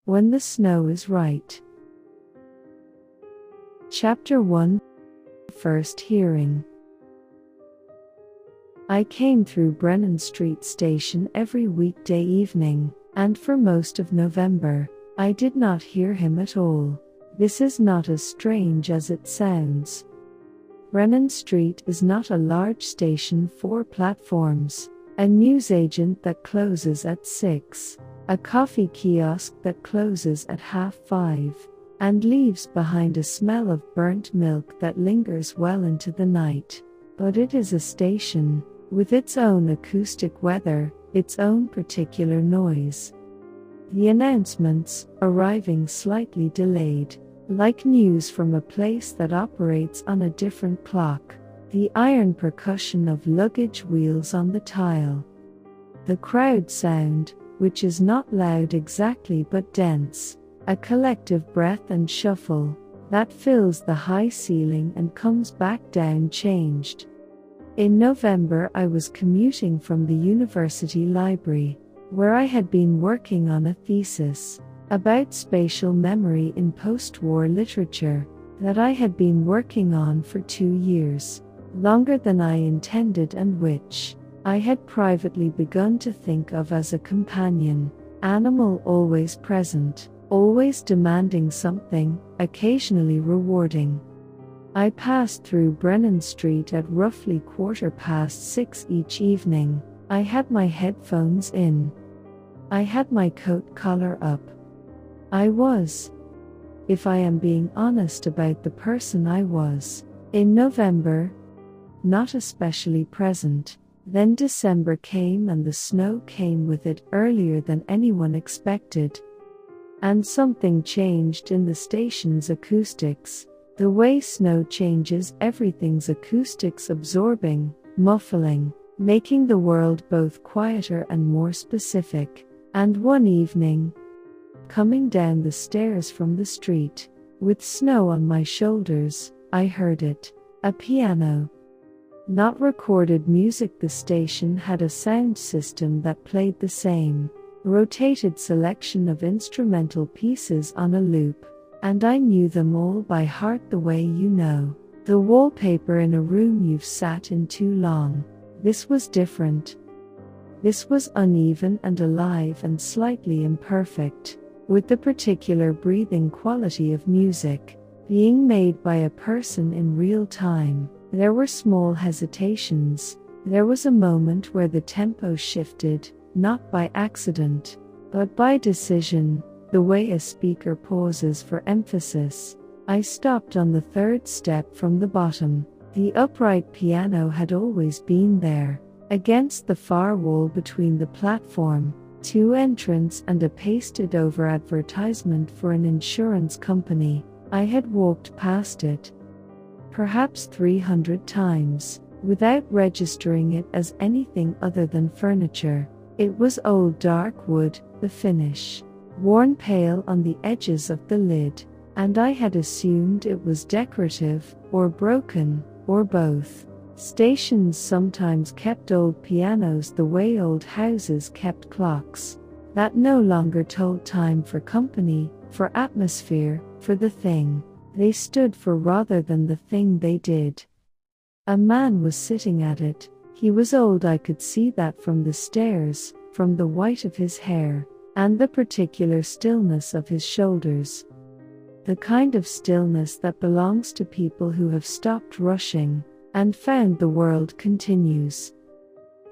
When the Snow is Right. Chapter 1. First Hearing. I came through Brennan Street Station every weekday evening, and for most of November, I did not hear him at all. This is not as strange as it sounds. Brennan Street is not a large station, 4 platforms, a newsagent that closes at 6, a coffee kiosk that closes at 5:30, and leaves behind a smell of burnt milk that lingers well into the night. But it is a station, with its own acoustic weather, its own particular noise. The announcements, arriving slightly delayed, like news from a place that operates on a different clock, the iron percussion of luggage wheels on the tile. The crowd sound, which is not loud exactly but dense, a collective breath and shuffle, that fills the high ceiling and comes back down changed. In November I was commuting from the university library, where I had been working on a thesis about spatial memory in post-war literature, that I had been working on for 2 years, longer than I intended, and which I had privately begun to think of as a companion, animal always present, always demanding something, occasionally rewarding. I passed through Brennan Street at roughly 6:15 each evening. I had my headphones in. I had my coat collar up. I was, if I am being honest about the person I was, in November, not especially present. Then December came and the snow came with it earlier than anyone expected. And something changed in the station's acoustics. The way snow changes everything's acoustics, absorbing, muffling, making the world both quieter and more specific. And one evening, coming down the stairs from the street, with snow on my shoulders, I heard it, a piano. Not recorded music. The station had a sound system that played the same rotated selection of instrumental pieces on a loop, and I knew them all by heart, the way you know the wallpaper in a room you've sat in too long. This was different. This was uneven and alive and slightly imperfect, with the particular breathing quality of music, being made by a person in real time. There were small hesitations. There was a moment where the tempo shifted, not by accident, but by decision, the way a speaker pauses for emphasis. I stopped on the 3rd step from the bottom. The upright piano had always been there, against the far wall between the platform, 2 entrance and a pasted-over advertisement for an insurance company. I had walked past it, perhaps 300 times, without registering it as anything other than furniture. It was old dark wood, the finish worn pale on the edges of the lid, and I had assumed it was decorative, or broken, or both. Stations sometimes kept old pianos the way old houses kept clocks, that no longer told time for company, for atmosphere, for the thing they stood for rather than the thing they did. A man was sitting at it. He was old. I could see that from the stairs, from the white of his hair, and the particular stillness of his shoulders. The kind of stillness that belongs to people who have stopped rushing, and found the world continues.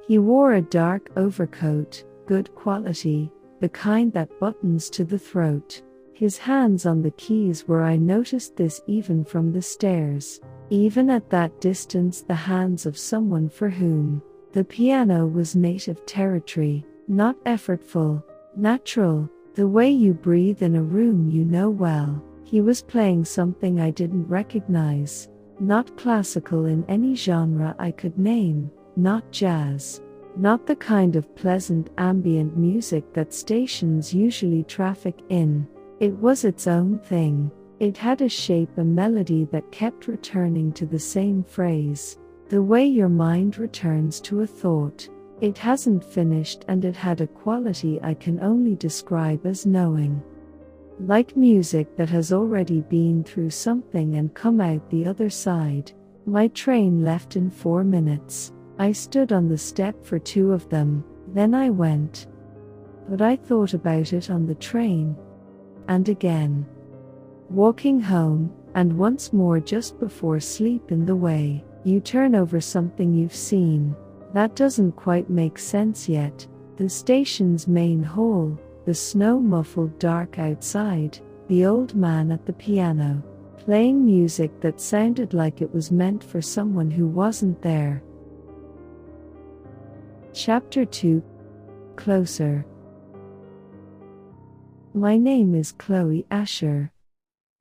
He wore a dark overcoat, good quality, the kind that buttons to the throat. His hands on the keys were, I noticed this even from the stairs, even at that distance, the hands of someone for whom the piano was native territory, not effortful, natural, the way you breathe in a room you know well. He was playing something I didn't recognize, not classical in any genre I could name, not jazz, not the kind of pleasant ambient music that stations usually traffic in. It was its own thing. It had a shape, a melody that kept returning to the same phrase, the way your mind returns to a thought. It hasn't finished, and it had a quality I can only describe as knowing. like music that has already been through something and come out the other side. My train left in 4 minutes. I stood on the step for 2 of them, then I went. But I thought about it on the train. And again. Walking home, and once more just before sleep in the way, you turn over something you've seen. That doesn't quite make sense yet. The station's main hall, the snow-muffled dark outside, the old man at the piano, playing music that sounded like it was meant for someone who wasn't there. Chapter 2. Closer. My name is Chloe Asher.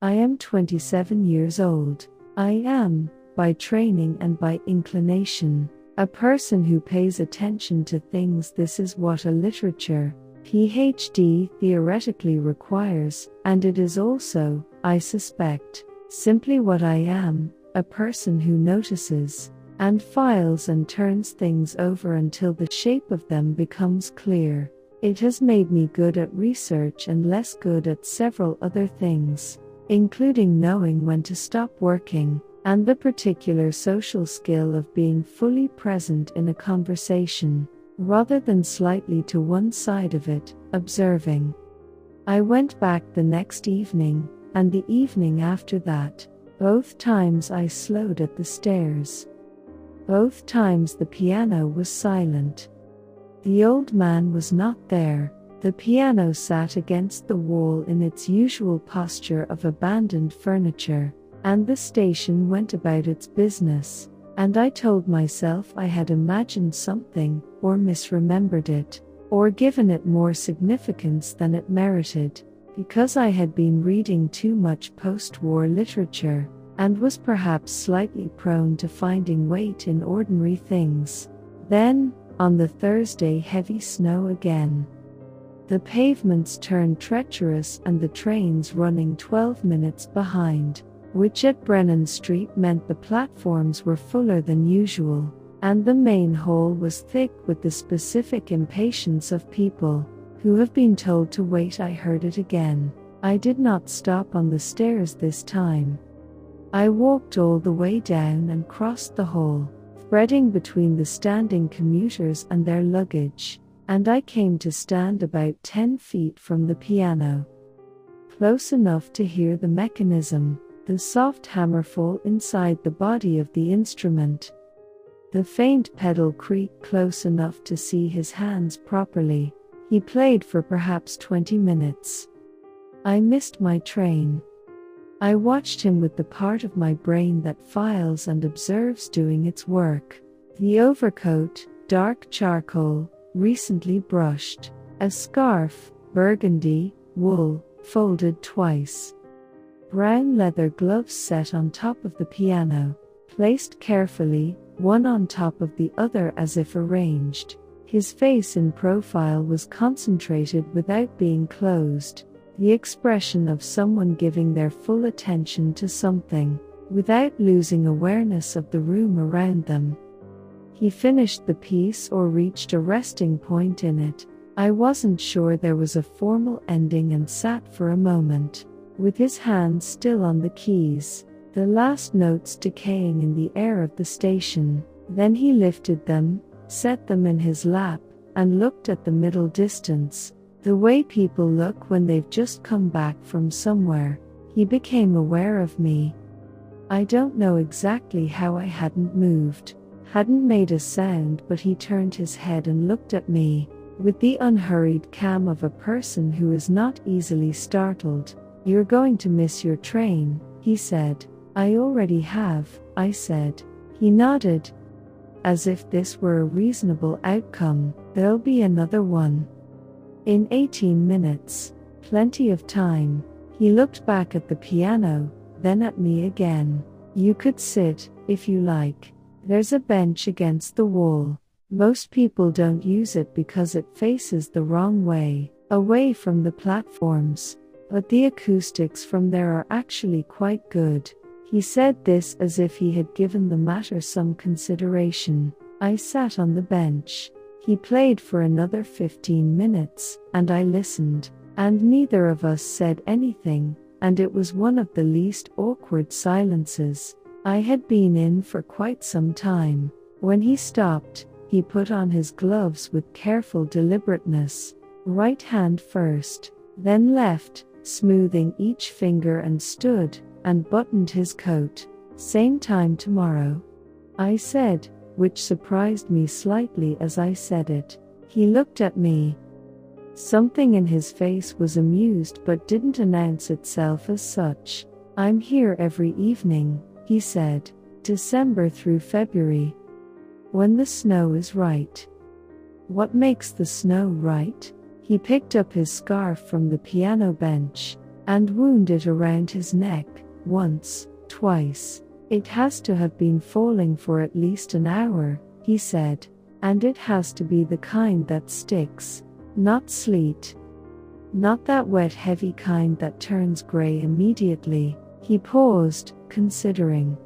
I am 27 years old. I am, by training and by inclination, a person who pays attention to things. This is what a literature PhD theoretically requires, and it is also, I suspect, simply what I am, a person who notices, and files and turns things over until the shape of them becomes clear. It has made me good at research and less good at several other things, including knowing when to stop working, and the particular social skill of being fully present in a conversation, rather than slightly to one side of it, observing. I went back the next evening, and the evening after that. Both times I slowed at the stairs. Both times the piano was silent. The old man was not there. The piano sat against the wall in its usual posture of abandoned furniture, and the station went about its business, and I told myself I had imagined something, or misremembered it, or given it more significance than it merited, because I had been reading too much post-war literature, and was perhaps slightly prone to finding weight in ordinary things. Then, on the Thursday, heavy snow again. The pavements turned treacherous and the trains running 12 minutes behind, which at Brennan Street meant the platforms were fuller than usual, and the main hall was thick with the specific impatience of people who have been told to wait. I heard it again. I did not stop on the stairs this time. I walked all the way down and crossed the hall, threading between the standing commuters and their luggage, and I came to stand about 10 feet from the piano. Close enough to hear the mechanism, the soft hammer fall inside the body of the instrument. The faint pedal creak close enough to see his hands properly. He played for perhaps 20 minutes. I missed my train. I watched him with the part of my brain that files and observes doing its work. The overcoat, dark charcoal, recently brushed. A scarf, burgundy, wool, folded twice. Brown leather gloves set on top of the piano, placed carefully, one on top of the other as if arranged. His face in profile was concentrated without being closed, the expression of someone giving their full attention to something, without losing awareness of the room around them. He finished the piece or reached a resting point in it. I wasn't sure there was a formal ending and sat for a moment, with his hands still on the keys, the last notes decaying in the air of the station. Then he lifted them, set them in his lap, and looked at the middle distance, the way people look when they've just come back from somewhere. He became aware of me. I don't know exactly how. I hadn't moved, hadn't made a sound, but he turned his head and looked at me, with the unhurried calm of a person who is not easily startled. "You're going to miss your train," he said. "I already have," I said. He nodded, as if this were a reasonable outcome. "There'll be another one. In 18 minutes. Plenty of time." He looked back at the piano, then at me again. "You could sit, if you like. There's a bench against the wall. Most people don't use it because it faces the wrong way, away from the platforms. But the acoustics from there are actually quite good." He said this as if he had given the matter some consideration. I sat on the bench. He played for another 15 minutes, and I listened. And neither of us said anything, and it was one of the least awkward silences I had been in for quite some time. When he stopped, he put on his gloves with careful deliberateness, right hand first, then left, smoothing each finger, and stood and buttoned his coat. "Same time tomorrow," I said, which surprised me slightly as I said it. He looked at me. Something in his face was amused but didn't announce itself as such. "I'm here every evening," he said, "December through February. When the snow is right." "What makes the snow right?" He picked up his scarf from the piano bench and wound it around his neck, once, twice. "It has to have been falling for at least an hour," he said, "and it has to be the kind that sticks. Not sleet. Not that wet heavy kind that turns gray immediately." He paused, considering.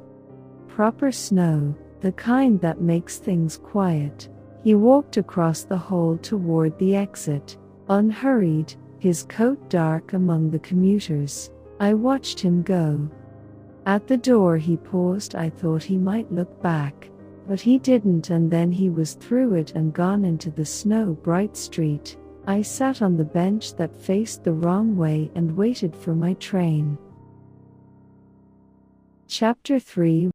"Proper snow, the kind that makes things quiet." He walked across the hall toward the exit, unhurried, his coat dark among the commuters. I watched him go. At the door he paused. I thought he might look back, but he didn't, and then he was through it and gone into the snow-bright street. I sat on the bench that faced the wrong way and waited for my train. Chapter 3.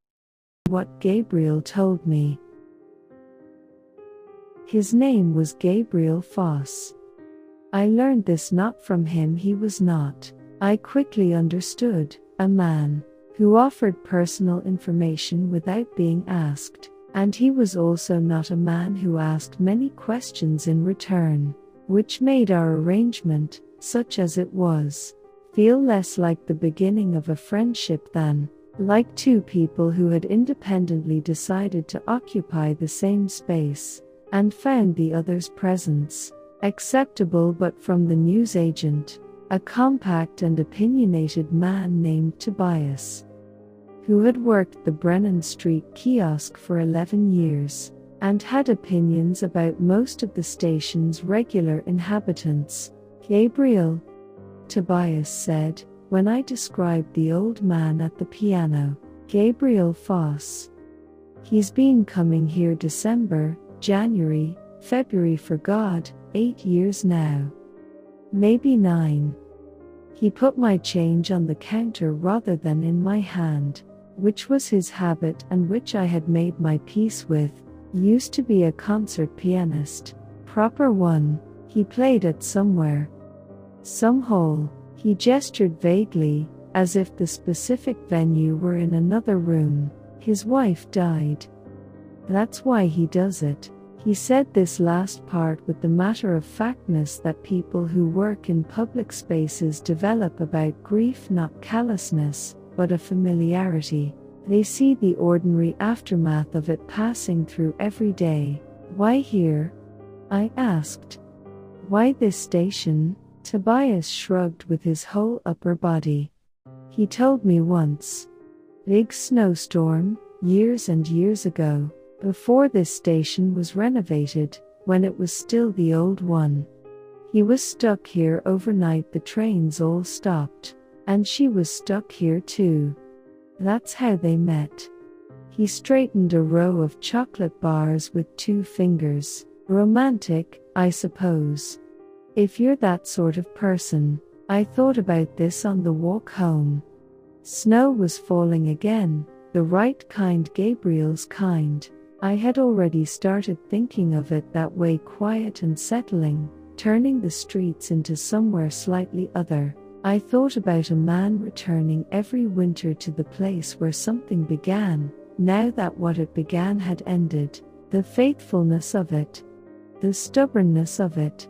What Gabriel told me. His name was Gabriel Foss. I learned this not from him. He was not, I quickly understood, a man who offered personal information without being asked, and he was also not a man who asked many questions in return, which made our arrangement, such as it was, feel less like the beginning of a friendship than like two people who had independently decided to occupy the same space, and found the other's presence acceptable. But from the newsagent, a compact and opinionated man named Tobias, who had worked the Brennan Street kiosk for 11 years, and had opinions about most of the station's regular inhabitants. "Gabriel," Tobias said, when I described the old man at the piano. "Gabriel Foss. He's been coming here December, January, February for God, 8 years now. Maybe 9. He put my change on the counter rather than in my hand, which was his habit and which I had made my peace with. Used to be a concert pianist. Proper one. He played at somewhere. Some hall." He gestured vaguely, as if the specific venue were in another room. "His wife died. That's why he does it." He said this last part with the matter-of-factness that people who work in public spaces develop about grief, not callousness, but a familiarity. They see the ordinary aftermath of it passing through every day. "Why here?" I asked. "Why this station?" Tobias shrugged with his whole upper body. He told me once. "Big snowstorm, years and years ago, before this station was renovated, when it was still the old one. He was stuck here overnight. The trains all stopped, and she was stuck here too. That's how they met." He straightened a row of chocolate bars with 2 fingers. "Romantic, I suppose. If you're that sort of person." I thought about this on the walk home. Snow was falling again, the right kind, Gabriel's kind. I had already started thinking of it that way, quiet and settling, turning the streets into somewhere slightly other. I thought about a man returning every winter to the place where something began, now that what it began had ended. The faithfulness of it. The stubbornness of it.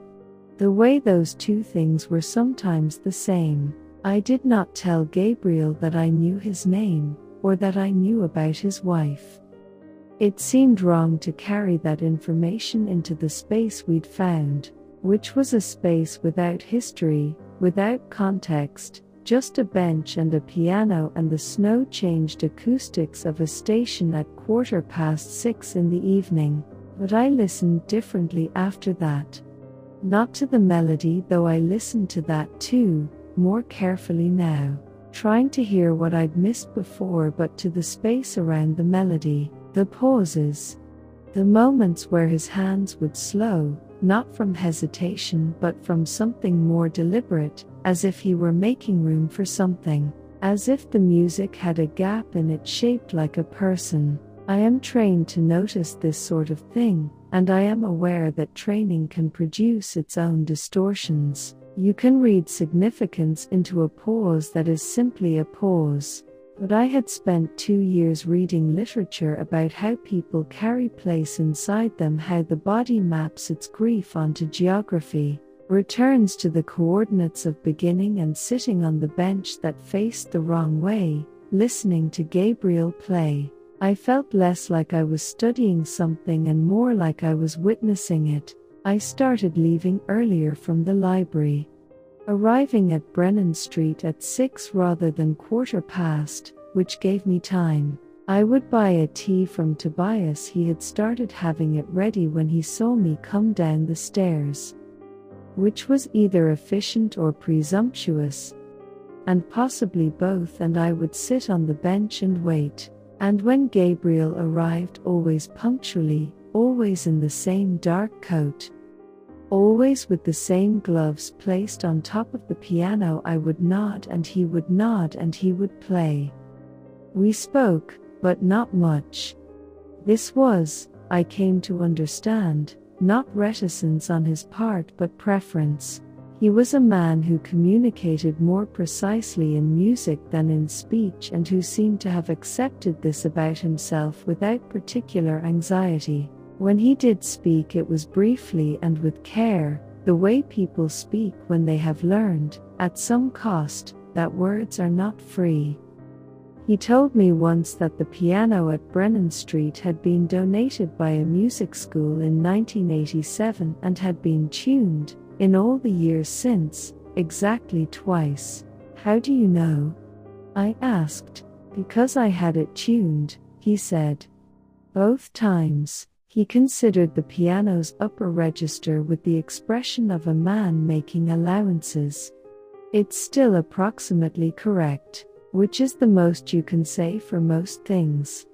The way those two things were sometimes the same. I did not tell Gabriel that I knew his name, or that I knew about his wife. It seemed wrong to carry that information into the space we'd found, which was a space without history, without context, just a bench and a piano and the snow-changed acoustics of a station at 6:15 in the evening. But I listened differently after that. Not to the melody, though I listened to that too, more carefully now, trying to hear what I'd missed before, but to the space around the melody, the pauses, the moments where his hands would slow, not from hesitation but from something more deliberate, as if he were making room for something, as if the music had a gap in it shaped like a person. I am trained to notice this sort of thing, and I am aware that training can produce its own distortions. You can read significance into a pause that is simply a pause. But I had spent 2 years reading literature about how people carry place inside them, how the body maps its grief onto geography, returns to the coordinates of beginning, and sitting on the bench that faced the wrong way, listening to Gabriel play, I felt less like I was studying something and more like I was witnessing it. I started leaving earlier from the library, arriving at Brennan Street at 6 rather than 15:15, which gave me time. I would buy a tea from Tobias. He had started having it ready when he saw me come down the stairs, which was either efficient or presumptuous, and possibly both, and I would sit on the bench and wait. And when Gabriel arrived, always punctually, always in the same dark coat, always with the same gloves placed on top of the piano, I would nod and he would nod and he would play. We spoke, but not much. This was, I came to understand, not reticence on his part but preference. He was a man who communicated more precisely in music than in speech, and who seemed to have accepted this about himself without particular anxiety. When he did speak, it was briefly and with care, the way people speak when they have learned, at some cost, that words are not free. He told me once that the piano at Brennan Street had been donated by a music school in 1987 and had been tuned, in all the years since, exactly twice. How do you know? I asked. Because I had it tuned, he said. Both times. He considered the piano's upper register with the expression of a man making allowances. It's still approximately correct, which is the most you can say for most things.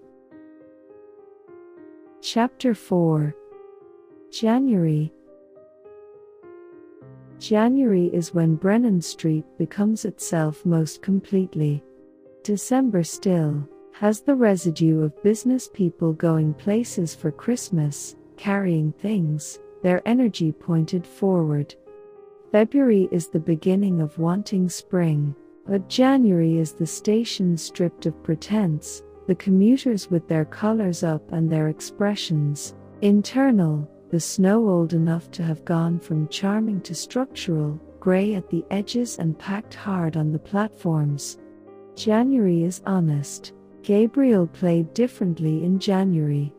Chapter 4. January. January is when Brennan Street becomes itself most completely. December still has the residue of business people going places for Christmas, carrying things, their energy pointed forward. February is the beginning of wanting spring, but January is the station stripped of pretense, the commuters with their collars up and their expressions internal, the snow old enough to have gone from charming to structural, grey at the edges and packed hard on the platforms. January is honest. Gabriel played differently in January.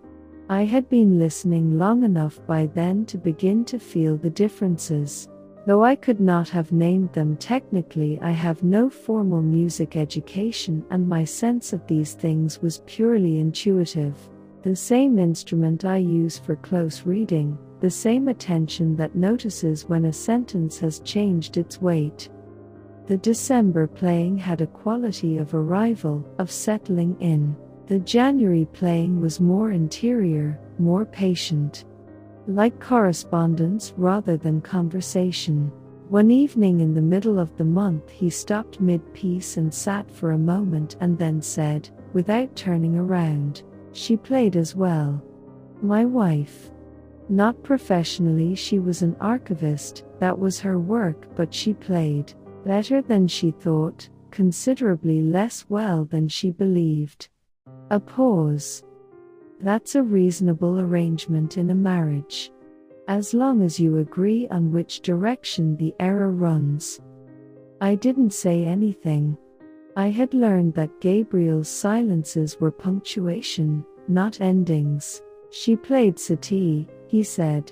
I had been listening long enough by then to begin to feel the differences. Though I could not have named them technically, I have no formal music education and my sense of these things was purely intuitive. The same instrument I use for close reading, the same attention that notices when a sentence has changed its weight. The December playing had a quality of arrival, of settling in. The January playing was more interior, more patient. Like correspondence rather than conversation. One evening in the middle of the month he stopped mid-piece and sat for a moment and then said, without turning around, "She played as well." My wife. Not professionally, she was an archivist, that was her work, but she played. Better than she thought, considerably less well than she believed. A pause. That's a reasonable arrangement in a marriage. As long as you agree on which direction the error runs. I didn't say anything. I had learned that Gabriel's silences were punctuation, not endings. She played Satie, he said.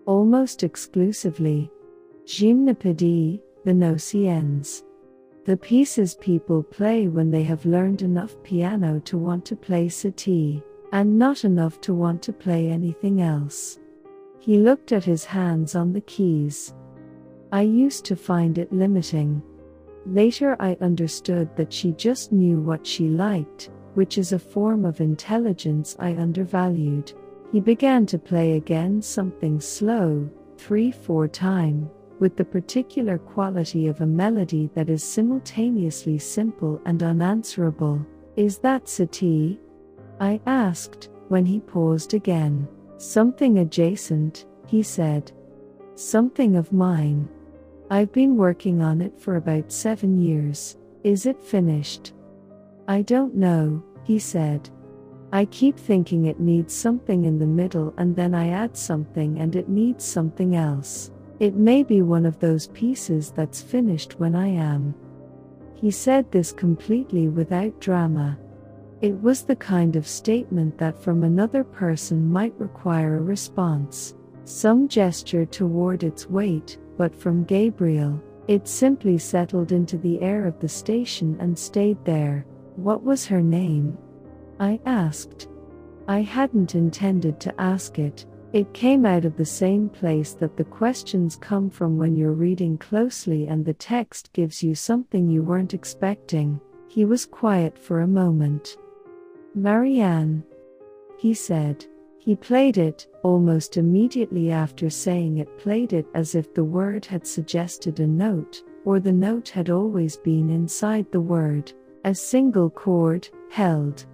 Almost exclusively. Gymnopédie. The no-ciens. The pieces people play when they have learned enough piano to want to play Satie, and not enough to want to play anything else. He looked at his hands on the keys. I used to find it limiting. Later I understood that she just knew what she liked, which is a form of intelligence I undervalued. He began to play again, something slow, 3/4 time, with the particular quality of a melody that is simultaneously simple and unanswerable. Is that Satie? I asked, when he paused again. Something adjacent, he said. Something of mine. I've been working on it for about 7 years. Is it finished? I don't know, he said. I keep thinking it needs something in the middle and then I add something and it needs something else. It may be one of those pieces that's finished when I am. He said this completely without drama. It was the kind of statement that from another person might require a response, some gesture toward its weight, but from Gabriel, it simply settled into the air of the station and stayed there. What was her name? I asked. I hadn't intended to ask it. It came out of the same place that the questions come from when you're reading closely and the text gives you something you weren't expecting. He was quiet for a moment. Marianne, he said. He played it, almost immediately after saying it, played it as if the word had suggested a note, or the note had always been inside the word, a single chord, held.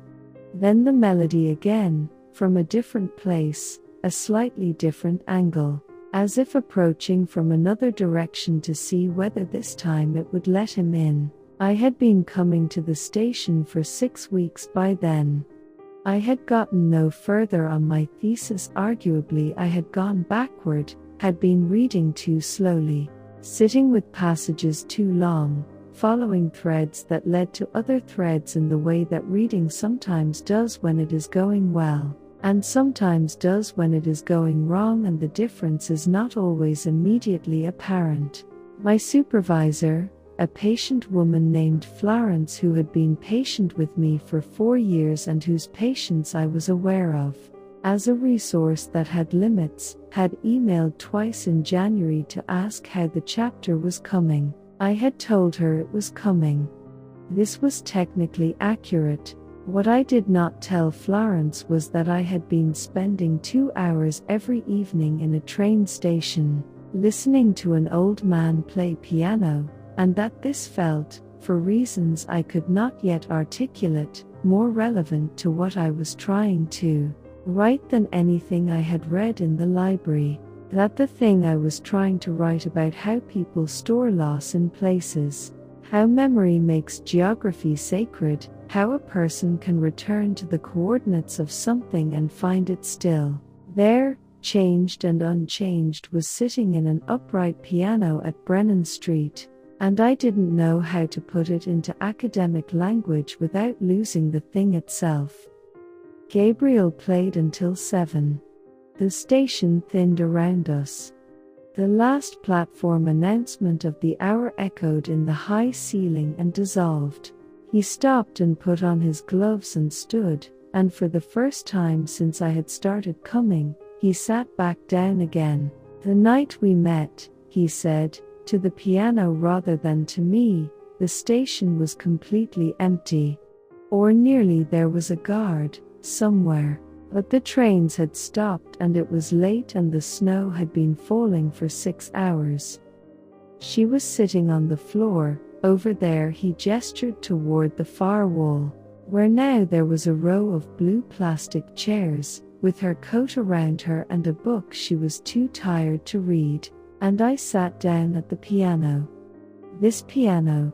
Then the melody again, from a different place, a slightly different angle, as if approaching from another direction to see whether this time it would let him in. I had been coming to the station for 6 weeks by then. I had gotten no further on my thesis. Arguably I had gone backward, had been reading too slowly, sitting with passages too long, following threads that led to other threads in the way that reading sometimes does when it is going well, and sometimes does when it is going wrong, and the difference is not always immediately apparent. My supervisor, a patient woman named Florence who had been patient with me for 4 years and whose patience I was aware of, as a resource that had limits, had emailed twice in January to ask how the chapter was coming. I had told her it was coming. This was technically accurate. What I did not tell Florence was that I had been spending 2 hours every evening in a train station, listening to an old man play piano, and that this felt, for reasons I could not yet articulate, more relevant to what I was trying to write than anything I had read in the library. That the thing I was trying to write about how people store loss in places, how memory makes geography sacred, how a person can return to the coordinates of something and find it still there, changed and unchanged, was sitting in an upright piano at Brennan Street, and I didn't know how to put it into academic language without losing the thing itself. Gabriel played until 7. The station thinned around us. The last platform announcement of the hour echoed in the high ceiling and dissolved. He stopped and put on his gloves and stood, and for the first time since I had started coming, he sat back down again. The night we met, he said, to the piano rather than to me, the station was completely empty. Or nearly. There was a guard, somewhere. But the trains had stopped and it was late and the snow had been falling for 6 hours. She was sitting on the floor, over there. He gestured toward the far wall, where now there was a row of blue plastic chairs, with her coat around her and a book she was too tired to read, and I sat down at the piano. This piano.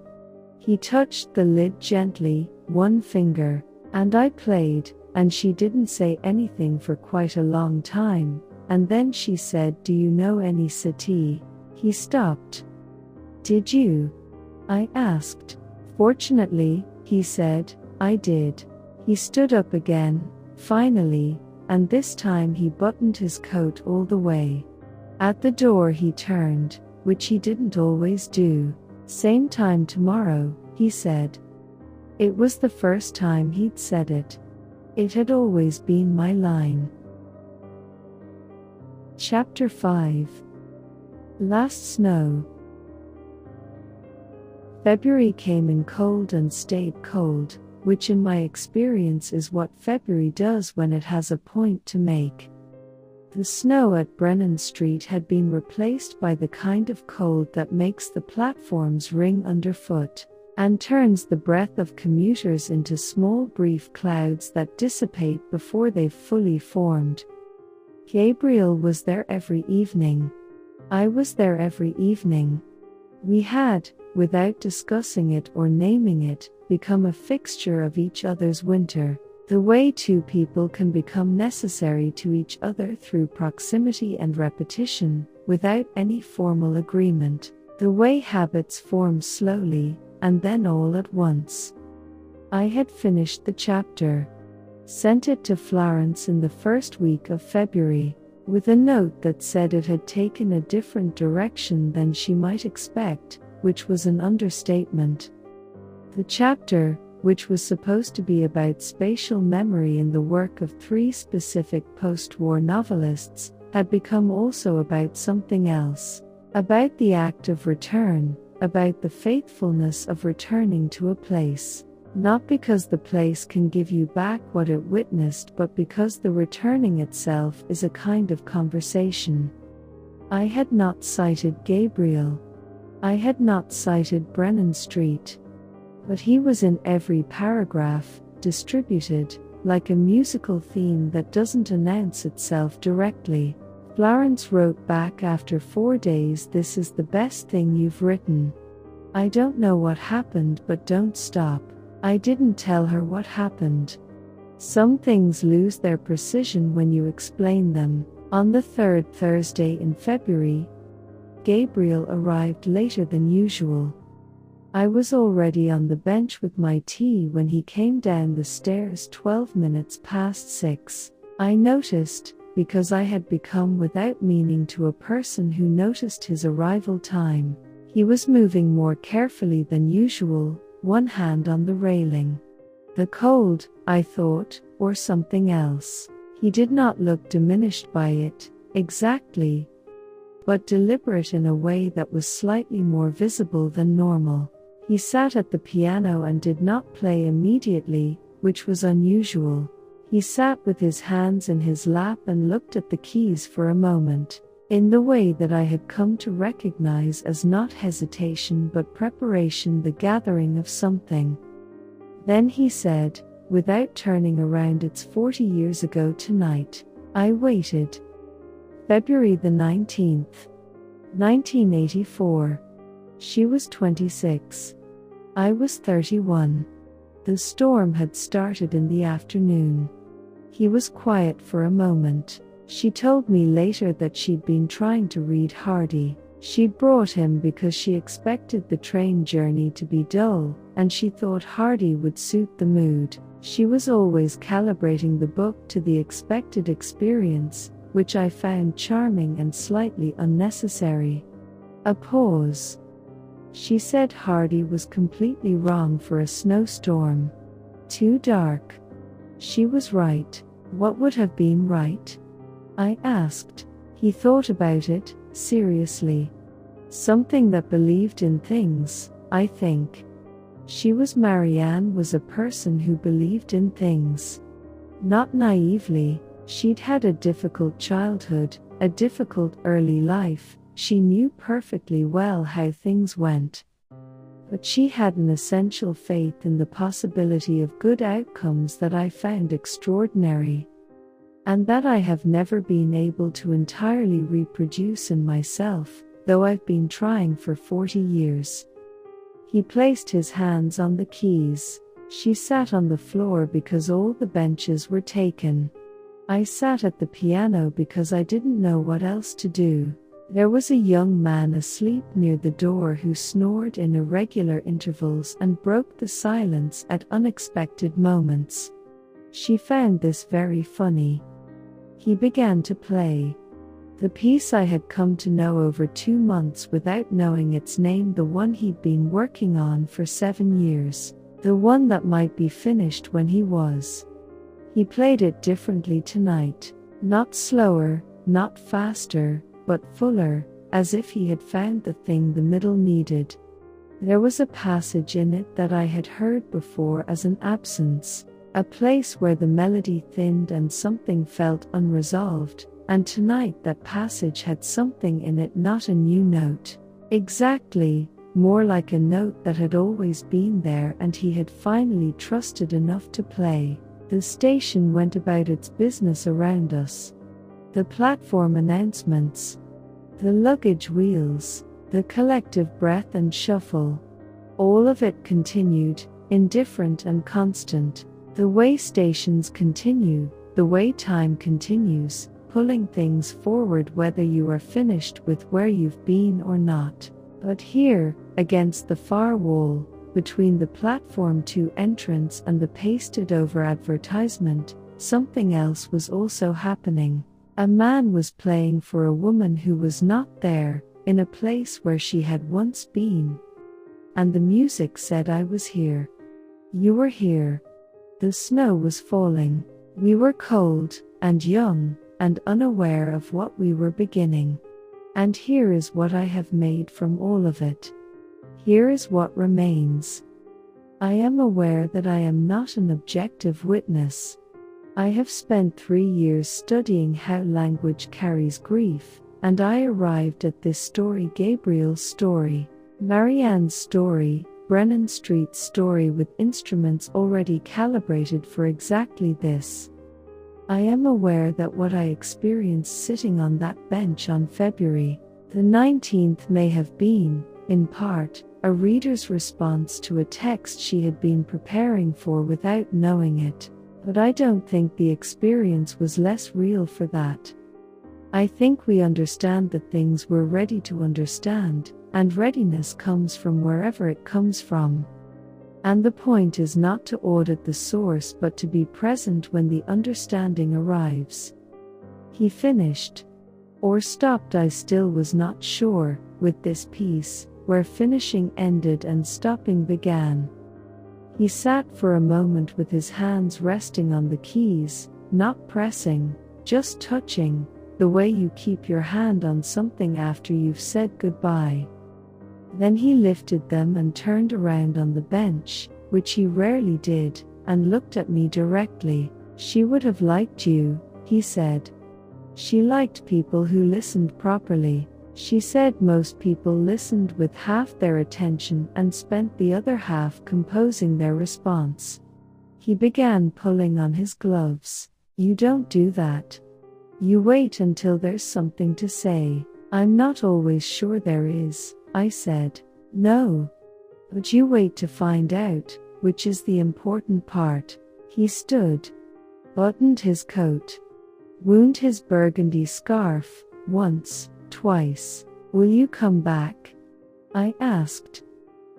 He touched the lid gently, one finger, and I played. And she didn't say anything for quite a long time, and then she said, "Do you know any Satie?" He stopped. "Did you?" I asked. "Fortunately," he said, "I did." He stood up again, finally, and this time he buttoned his coat all the way. At the door he turned, which he didn't always do. "Same time tomorrow," he said. It was the first time he'd said it. It had always been my line. Chapter 5. Last Snow. February came in cold and stayed cold, which in my experience is what February does when it has a point to make. The snow at Brennan Street had been replaced by the kind of cold that makes the platforms ring underfoot, and turns the breath of commuters into small brief clouds that dissipate before they've fully formed. Gabriel was there every evening. I was there every evening. We had, without discussing it or naming it, become a fixture of each other's winter, the way two people can become necessary to each other through proximity and repetition, without any formal agreement, the way habits form slowly, and then all at once. I had finished the chapter. Sent it to Florence in the first week of February, with a note that said it had taken a different direction than she might expect, which was an understatement. The chapter, which was supposed to be about spatial memory in the work of three specific post-war novelists, had become also about something else, about the act of return, about the faithfulness of returning to a place. Not because the place can give you back what it witnessed, but because the returning itself is a kind of conversation. I had not cited Gabriel. I had not cited Brennan Street. But he was in every paragraph, distributed, like a musical theme that doesn't announce itself directly. Florence wrote back after 4 days, "This is the best thing you've written. I don't know what happened, but don't stop." I didn't tell her what happened. Some things lose their precision when you explain them. On the third Thursday in February, Gabriel arrived later than usual. I was already on the bench with my tea when he came down the stairs 12 minutes past 6. I noticed, because I had become without meaning to a person who noticed his arrival time. He was moving more carefully than usual, one hand on the railing. The cold, I thought, or something else. He did not look diminished by it, exactly, but deliberate in a way that was slightly more visible than normal. He sat at the piano and did not play immediately, which was unusual. He sat with his hands in his lap and looked at the keys for a moment, in the way that I had come to recognize as not hesitation but preparation, the gathering of something. Then he said, without turning around, "It's 40 years ago tonight." I waited. February the 19th, 1984. She was 26. I was 31. The storm had started in the afternoon. He was quiet for a moment. She told me later that she'd been trying to read Hardy. She'd brought him because she expected the train journey to be dull, and she thought Hardy would suit the mood. She was always calibrating the book to the expected experience, which I found charming and slightly unnecessary. A pause. She said Hardy was completely wrong for a snowstorm. Too dark. She was right. What would have been right? I asked. He thought about it, seriously. Something that believed in things, I think. Marianne was a person who believed in things. Not naively. She'd had a difficult childhood, a difficult early life. She knew perfectly well how things went. But she had an essential faith in the possibility of good outcomes that I found extraordinary, and that I have never been able to entirely reproduce in myself, though I've been trying for 40 years. He placed his hands on the keys. She sat on the floor because all the benches were taken. I sat at the piano because I didn't know what else to do. There was a young man asleep near the door who snored in irregular intervals and broke the silence at unexpected moments. She found this very funny. He began to play. The piece I had come to know over 2 months without knowing its name, the one he'd been working on for 7 years, the one that might be finished when he was. He played it differently tonight, not slower, not faster, but fuller, as if he had found the thing the middle needed. There was a passage in it that I had heard before as an absence, a place where the melody thinned and something felt unresolved, and tonight that passage had something in it, not a new note. Exactly, more like a note that had always been there and he had finally trusted enough to play. The station went about its business around us. The platform announcements, the luggage wheels, the collective breath and shuffle. All of it continued, indifferent and constant. The way stations continue, the way time continues, pulling things forward whether you are finished with where you've been or not. But here, against the far wall, between the platform 2 entrance and the pasted-over advertisement, something else was also happening. A man was playing for a woman who was not there, in a place where she had once been. And the music said I was here. You were here. The snow was falling. We were cold, and young, and unaware of what we were beginning. And here is what I have made from all of it. Here is what remains. I am aware that I am not an objective witness. I have spent 3 years studying how language carries grief, and I arrived at this story, Gabriel's story, Marianne's story, Brennan Street story, with instruments already calibrated for exactly this. I am aware that what I experienced sitting on that bench on February the 19th may have been, in part, a reader's response to a text she had been preparing for without knowing it, but I don't think the experience was less real for that. I think we understand the things we're ready to understand, and readiness comes from wherever it comes from. And the point is not to audit the source but to be present when the understanding arrives. He finished. Or stopped, I still was not sure, with this piece, where finishing ended and stopping began. He sat for a moment with his hands resting on the keys, not pressing, just touching, the way you keep your hand on something after you've said goodbye. Then he lifted them and turned around on the bench, which he rarely did, and looked at me directly. She would have liked you, he said. She liked people who listened properly. She said most people listened with half their attention and spent the other half composing their response. He began pulling on his gloves. You don't do that. You wait until there's something to say. I'm not always sure there is, I said. No. But you wait to find out, which is the important part. He stood, buttoned his coat, wound his burgundy scarf, once, twice. Will you come back? I asked.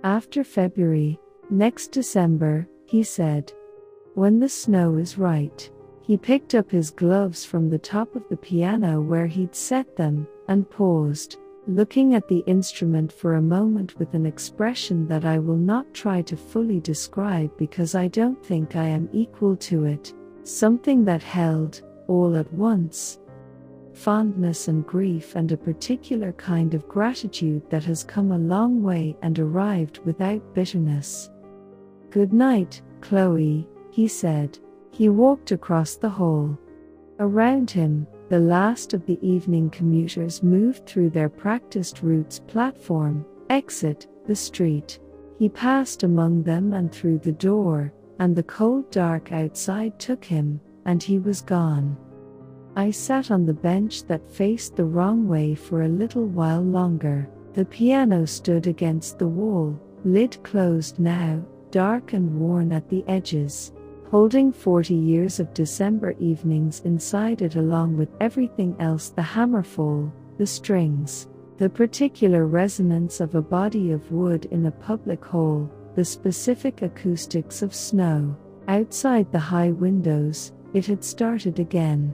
After February, next December, he said. When the snow is right. He picked up his gloves from the top of the piano where he'd set them, and paused, looking at the instrument for a moment with an expression that I will not try to fully describe because I don't think I am equal to it. Something that held, all at once, fondness and grief and a particular kind of gratitude that has come a long way and arrived without bitterness. Good night, Chloe, he said. He walked across the hall. Around him, the last of the evening commuters moved through their practiced routes platform, exit, the street. He passed among them and through the door, and the cold dark outside took him, and he was gone. I sat on the bench that faced the wrong way for a little while longer. The piano stood against the wall, lid closed now, dark and worn at the edges, holding 40 years of December evenings inside it along with everything else, the hammerfall, the strings, the particular resonance of a body of wood in a public hall, the specific acoustics of snow. Outside the high windows, it had started again.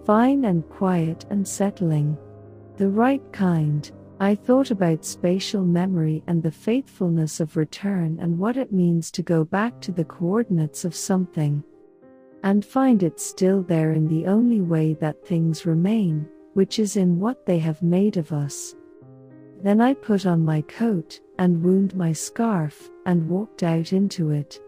Fine and quiet and settling. The right kind. I thought about spatial memory and the faithfulness of return and what it means to go back to the coordinates of something. and find it still there in the only way that things remain, which is in what they have made of us. Then I put on my coat, and wound my scarf, and walked out into it.